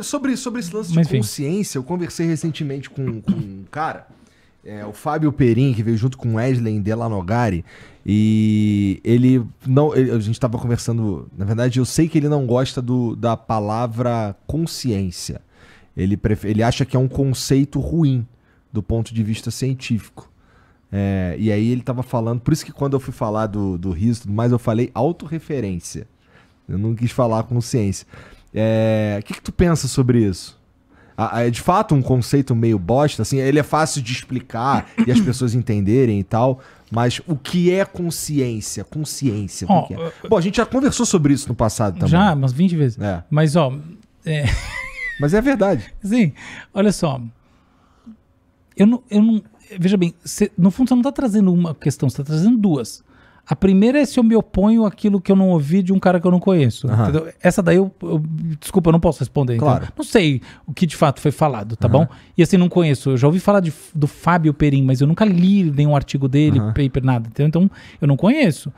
Sobre esse lance Mas, de consciência, eu conversei recentemente com um cara, o Fábio Perin, que veio junto com o Wesley Delanogari, e a gente tava conversando, na verdade eu sei que ele não gosta da palavra consciência. Ele acha que é um conceito ruim do ponto de vista científico. E aí ele tava falando, por isso que quando eu fui falar do riso e tudo mais, eu falei autorreferência. Eu não quis falar consciência. O que tu pensa sobre isso? É de fato um conceito meio bosta, assim, ele é fácil de explicar e as pessoas entenderem e tal, mas o que é consciência? Consciência, o que é? Bom, a gente já conversou sobre isso no passado também. Já, umas 20 vezes. Mas, Mas é verdade. Sim, olha só. Eu não veja bem, no fundo você não está trazendo uma questão, você está trazendo duas. A primeira é se eu me oponho àquilo que eu não ouvi de um cara que eu não conheço. Entendeu? Essa daí desculpa, eu não posso responder. Claro. Então, não sei o que de fato foi falado, tá bom? E assim, não conheço. Eu já ouvi falar do Fábio Perin, mas eu nunca li nenhum artigo dele, paper, nada. Entendeu? Então, eu não conheço.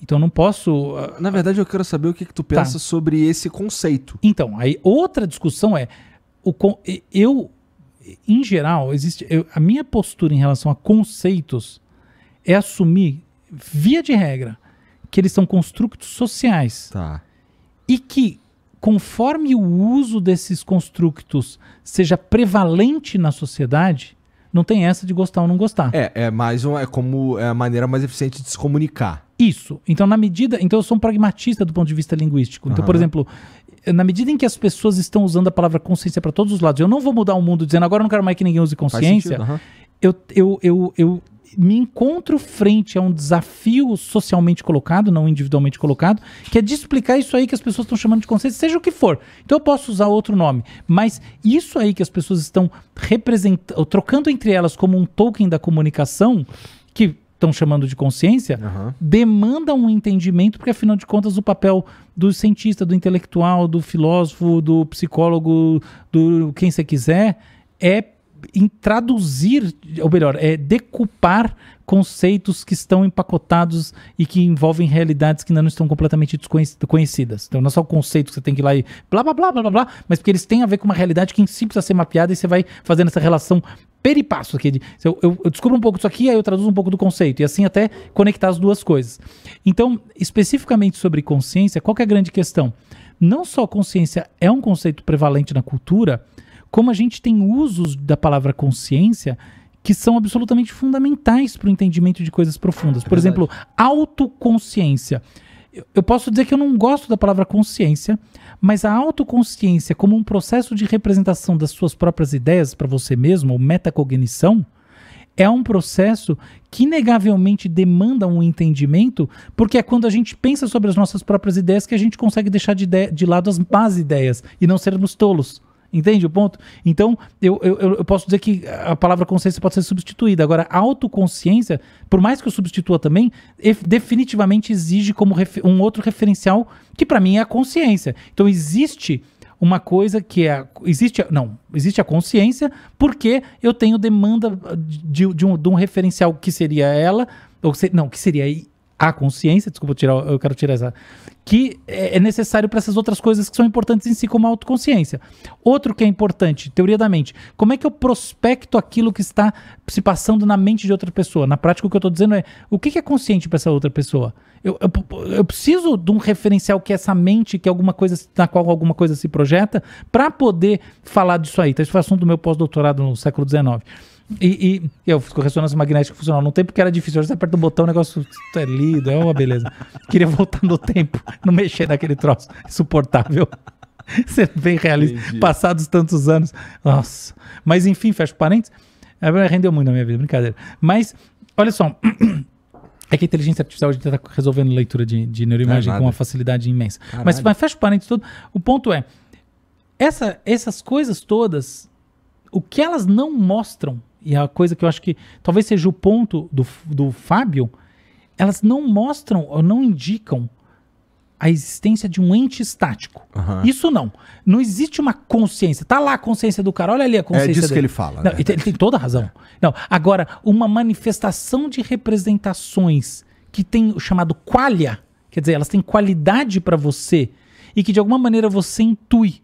Então, eu não posso... Na verdade, eu quero saber o que tu pensa sobre esse conceito. Então, aí outra discussão é... Em geral, a minha postura em relação a conceitos é assumir, via de regra, que eles são construtos sociais. Tá. E que, conforme o uso desses construtos seja prevalente na sociedade, não tem essa de gostar ou não gostar. É como a maneira mais eficiente de se comunicar. Isso. Então, então eu sou um pragmatista do ponto de vista linguístico. Então, por exemplo, na medida em que as pessoas estão usando a palavra consciência para todos os lados, eu não vou mudar o mundo dizendo agora eu não quero mais que ninguém use consciência. Eu me encontro frente a um desafio socialmente colocado, não individualmente colocado, que é de explicar isso aí que as pessoas estão chamando de consciência, seja o que for. Então eu posso usar outro nome, mas isso aí que as pessoas estão trocando entre elas como um token da comunicação, que estão chamando de consciência, demanda um entendimento, porque afinal de contas o papel do cientista, do intelectual, do filósofo, do psicólogo, do quem você quiser, é em traduzir, ou melhor, é decupar conceitos que estão empacotados e que envolvem realidades que ainda não estão completamente conhecidas. Então não é só o conceito que você tem que ir lá e blá, blá, blá, blá, blá, blá, mas porque eles têm a ver com uma realidade que em si precisa ser mapeada e você vai fazendo essa relação peripasso aqui. Eu descubro um pouco disso aqui, aí eu traduzo um pouco do conceito, e assim até conectar as duas coisas. Então, especificamente sobre consciência, qual que é a grande questão? Não só consciência é um conceito prevalente na cultura, como a gente tem usos da palavra consciência que são absolutamente fundamentais para o entendimento de coisas profundas. Por exemplo, autoconsciência. Eu posso dizer que eu não gosto da palavra consciência, mas a autoconsciência como um processo de representação das suas próprias ideias para você mesmo, ou metacognição, é um processo que inegavelmente demanda um entendimento, porque é quando a gente pensa sobre as nossas próprias ideias que a gente consegue deixar de lado as más ideias e não sermos tolos. Entende o ponto? Então, eu posso dizer que a palavra consciência pode ser substituída. Agora, a autoconsciência, por mais que eu substitua também, definitivamente exige como um outro referencial que para mim é a consciência. Então, existe uma coisa que existe a consciência porque eu tenho demanda de um referencial que seria ela, que seria a consciência, desculpa, eu quero tirar essa, que é necessário para essas outras coisas que são importantes em si, como a autoconsciência. Outro que é importante, teoria da mente, como é que eu prospecto aquilo que está se passando na mente de outra pessoa? Na prática, o que eu estou dizendo é, o que é consciente para essa outra pessoa? Eu preciso de um referencial que é essa mente, que é alguma coisa na qual alguma coisa se projeta, para poder falar disso aí. Então, isso foi assunto do meu pós-doutorado no século XIX. E eu fiz com ressonância magnética funcional no tempo que era difícil. Hoje você aperta o botão, o negócio é lido, é uma beleza. Queria voltar no tempo, não mexer naquele troço insuportável. Ser bem realista. Entendi. Passados tantos anos. Nossa. Mas enfim, fecha parênteses. Rendeu muito na minha vida, brincadeira. Mas, olha só. É que a inteligência artificial a gente está resolvendo leitura de neuroimagem com uma facilidade imensa. Mas fecha parênteses todo. O ponto é, essas coisas todas, o que elas não mostram, e a coisa que eu acho que talvez seja o ponto do Fábio, elas não mostram ou não indicam a existência de um ente estático. Isso não. Não existe uma consciência. Tá lá a consciência do cara, olha ali a consciência disso dele. Que ele fala. Não, né? Ele tem toda a razão. Não, agora, uma manifestação de representações que tem o chamado qualia, quer dizer, elas têm qualidade para você e que de alguma maneira você intui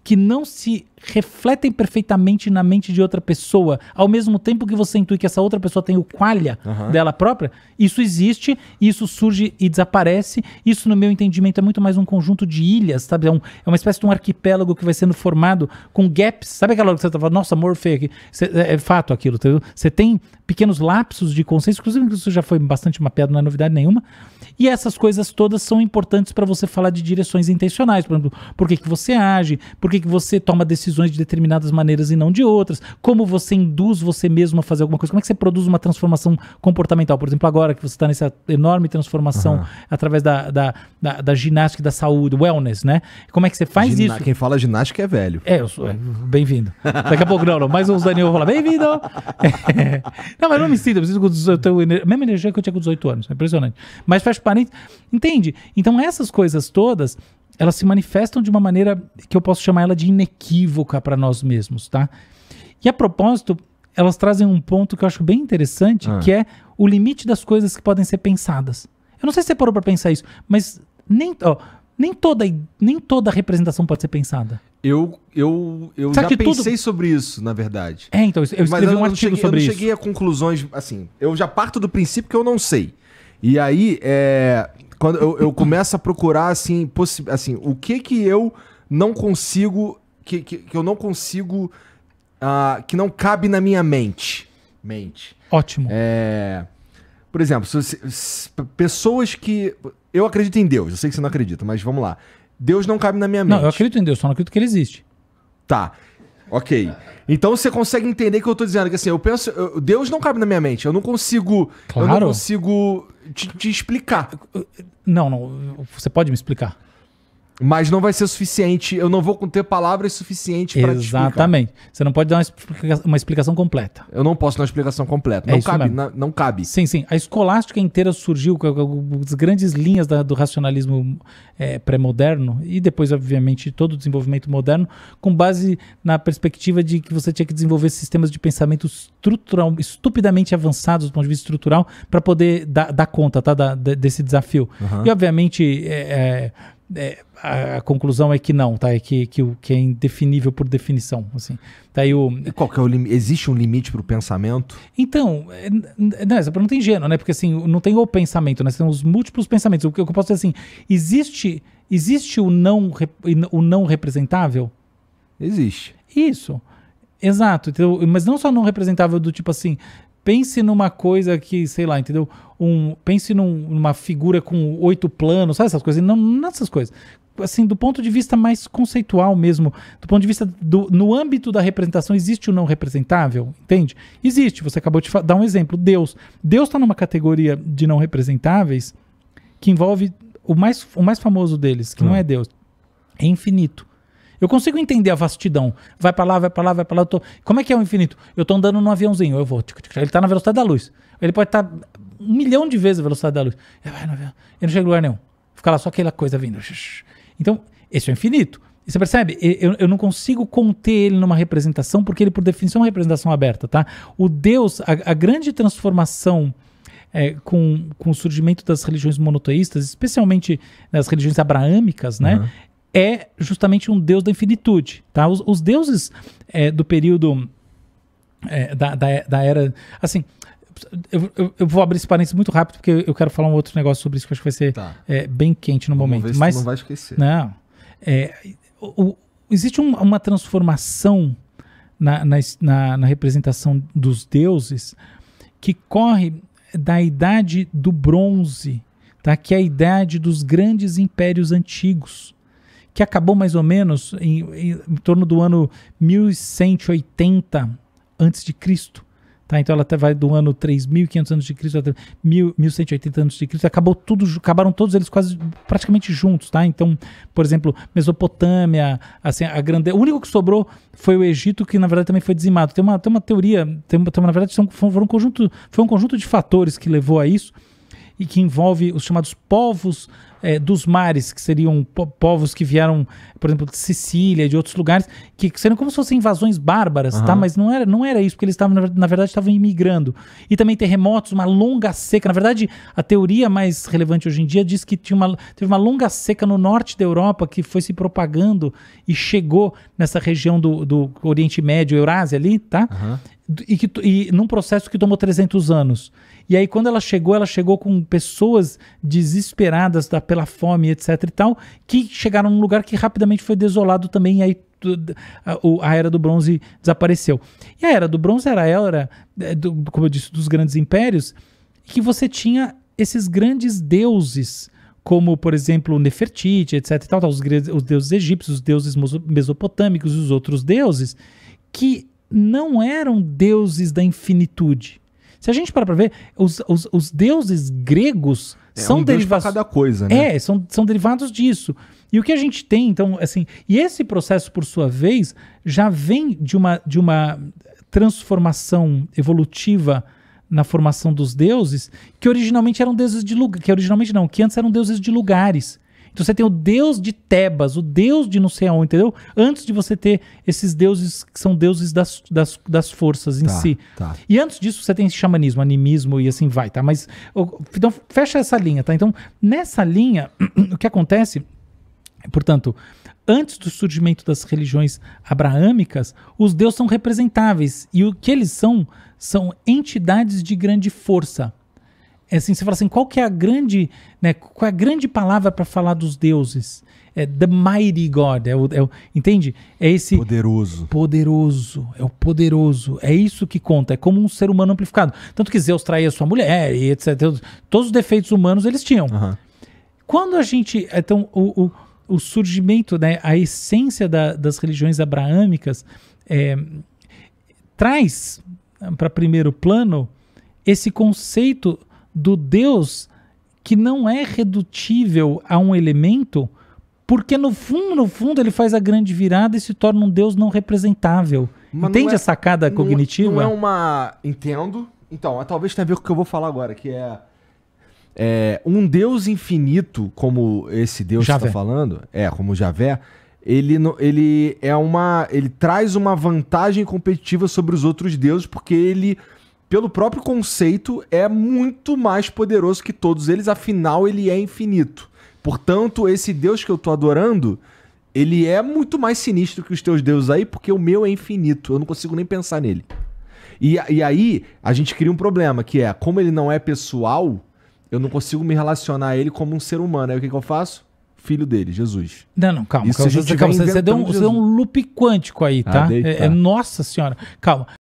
que não se refletem perfeitamente na mente de outra pessoa, ao mesmo tempo que você intui que essa outra pessoa tem o qualia dela própria, isso existe, isso surge e desaparece. Isso, no meu entendimento, é muito mais um conjunto de ilhas, sabe? É uma espécie de um arquipélago que vai sendo formado com gaps. Sabe aquela hora que você tá falando, nossa, morfei aqui? É fato aquilo, entendeu? Você tem pequenos lapsos de consciência, inclusive isso já foi bastante mapeado, não é novidade nenhuma. E essas coisas todas são importantes para você falar de direções intencionais. Por exemplo, por que você age, por que você toma decisões de determinadas maneiras e não de outras, como você induz você mesmo a fazer alguma coisa, como é que você produz uma transformação comportamental. Por exemplo, agora que você está nessa enorme transformação através da ginástica e da saúde, wellness, né? Como é que você faz isso? Quem fala ginástica é velho. Eu sou. Bem-vindo. Daqui a pouco não, mas os Daniel vão falar, bem-vindo! Não, mas não me sinto, eu preciso ter a mesma energia que eu tinha com 18 anos, é impressionante. Mas faz parente, entende? Então essas coisas todas, elas se manifestam de uma maneira que eu posso chamar ela de inequívoca para nós mesmos, tá? E a propósito, elas trazem um ponto que eu acho bem interessante, que é o limite das coisas que podem ser pensadas. Eu não sei se você parou para pensar isso, mas nem toda representação pode ser pensada. Eu já pensei sobre isso, na verdade. Então, eu escrevi um artigo sobre isso. Eu não cheguei a conclusões, assim, eu já parto do princípio que eu não sei. E aí, quando eu começo a procurar, assim, o que eu não consigo, que eu não consigo, que não cabe na minha mente. Ótimo. Por exemplo, pessoas que... Eu acredito em Deus, eu sei que você não acredita, mas vamos lá. Deus não cabe na minha mente. Não, eu acredito em Deus, só não acredito que ele existe. Tá, ok. Então você consegue entender que eu tô dizendo que assim, eu penso... Deus não cabe na minha mente, eu não consigo... Claro. Eu não consigo te explicar. Não, você pode me explicar? Mas não vai ser suficiente, eu não vou ter palavras suficientes para te explicar. Exatamente. Você não pode dar uma explicação completa. Eu não posso dar uma explicação completa. Não cabe. Sim. A escolástica inteira surgiu com as grandes linhas do racionalismo pré-moderno e depois, obviamente, todo o desenvolvimento moderno, com base na perspectiva de que você tinha que desenvolver sistemas de pensamento estrutural, estupidamente avançados do ponto de vista estrutural para poder dar conta, tá, desse desafio. E, obviamente... a conclusão é que não, tá? Que é indefinível por definição, assim. Tá aí E qual que é o limite? Existe um limite para o pensamento? Então, essa pergunta é ingênua, né? Porque assim, não tem o pensamento, né? Tem os múltiplos pensamentos. O que eu posso dizer assim, existe o não representável? Existe. Isso, exato. Então, mas não só não representável do tipo assim... Pense numa coisa que, sei lá, entendeu? Pense numa figura com 8 planos, sabe essas coisas? Não essas coisas. Assim, do ponto de vista mais conceitual mesmo, do ponto de vista no âmbito da representação, existe o não representável? Entende? Existe. Você acabou de dar um exemplo. Deus está numa categoria de não representáveis que envolve o mais famoso deles, que não é Deus. É infinito. Eu consigo entender a vastidão. Vai pra lá. Como é que é o infinito? Eu tô andando num aviãozinho, eu vou. Ele tá na velocidade da luz. Ele pode estar 1 milhão de vezes a velocidade da luz. Ele vai no avião. Ele não chega em lugar nenhum. Fica lá só aquela coisa vindo. Então, esse é o infinito. E você percebe? Eu não consigo conter ele numa representação, porque ele, por definição, é uma representação aberta, tá? O Deus, a grande transformação... com o surgimento das religiões monoteístas, especialmente das religiões abraâmicas, né? É justamente um Deus da infinitude, tá? Os deuses do período da era... Assim, eu vou abrir esse parênteses muito rápido, porque eu quero falar um outro negócio sobre isso, que eu acho que vai ser bem quente no momento. Ver se mas não vai esquecer. Não. Existe uma transformação na representação dos deuses que corre da idade do bronze, tá? Que é a idade dos grandes impérios antigos, que acabou mais ou menos em torno do ano 1180 a.C., tá? Então ela até vai do ano 3.500 a.C. até 1180 a.C. Acabaram todos eles praticamente juntos, tá? Então, por exemplo, Mesopotâmia, assim, o único que sobrou foi o Egito, que na verdade também foi dizimado. Tem uma teoria, na verdade foi um conjunto de fatores que levou a isso. e que envolve os chamados povos dos mares, que seriam povos que vieram, por exemplo, de Sicília, de outros lugares, que seriam como se fossem invasões bárbaras, tá? Mas não era isso, porque eles estavam, na verdade, estavam imigrando. E também terremotos, uma longa seca. Na verdade, a teoria mais relevante hoje em dia diz que teve uma longa seca no norte da Europa que foi se propagando e chegou nessa região do Oriente Médio, Eurásia ali, tá? E num processo que tomou 300 anos. E aí, quando ela chegou com pessoas desesperadas pela fome, etc e tal, que chegaram num lugar que rapidamente foi desolado também, e aí a Era do Bronze desapareceu. E a Era do Bronze era a era, como eu disse, dos grandes impérios, que você tinha esses grandes deuses, como, por exemplo, Nefertiti, etc e tal, os deuses egípcios, os deuses mesopotâmicos e os outros deuses, que não eram deuses da infinitude. Se a gente parar para ver, os deuses gregos são derivados de cada coisa, né? São derivados disso. E o que a gente tem, então, assim, e esse processo, por sua vez, já vem de uma transformação evolutiva na formação dos deuses, que originalmente eram deuses de lugar, que antes eram deuses de lugares. Então você tem o deus de Tebas, o deus de não sei aonde, entendeu? Antes de você ter esses deuses que são deuses das forças em si. E antes disso você tem xamanismo, animismo e assim vai, tá? Mas, então fecha essa linha, tá? Então, nessa linha, o que acontece, portanto, antes do surgimento das religiões abraâmicas, os deuses são representáveis. E o que eles são entidades de grande força. É assim, você fala assim, qual é a grande palavra para falar dos deuses? The Mighty God, entende? É esse poderoso, é o poderoso, é isso que conta, é como um ser humano amplificado. Tanto que Zeus traía sua mulher, e etc. Todos os defeitos humanos eles tinham. Quando a gente, então, o surgimento, né, a essência das religiões abraâmicas traz para primeiro plano esse conceito do Deus que não é redutível a um elemento, porque no fundo ele faz a grande virada e se torna um Deus não representável. Mas entende a sacada cognitiva? Não é uma... Entendo. Então, talvez tenha a ver com o que eu vou falar agora, que é um Deus infinito, como esse Deus que você está falando, como Javé, ele traz uma vantagem competitiva sobre os outros deuses, porque ele, pelo próprio conceito, é muito mais poderoso que todos eles, afinal ele é infinito. Portanto, esse Deus que eu tô adorando, ele é muito mais sinistro que os teus deuses aí, porque o meu é infinito, eu não consigo nem pensar nele. E aí, a gente cria um problema, que é, como ele não é pessoal, eu não consigo me relacionar a ele como um ser humano. Aí o que eu faço? Filho dele, Jesus. Não, calma. Você deu um loop quântico aí, tá? Nossa senhora. Calma.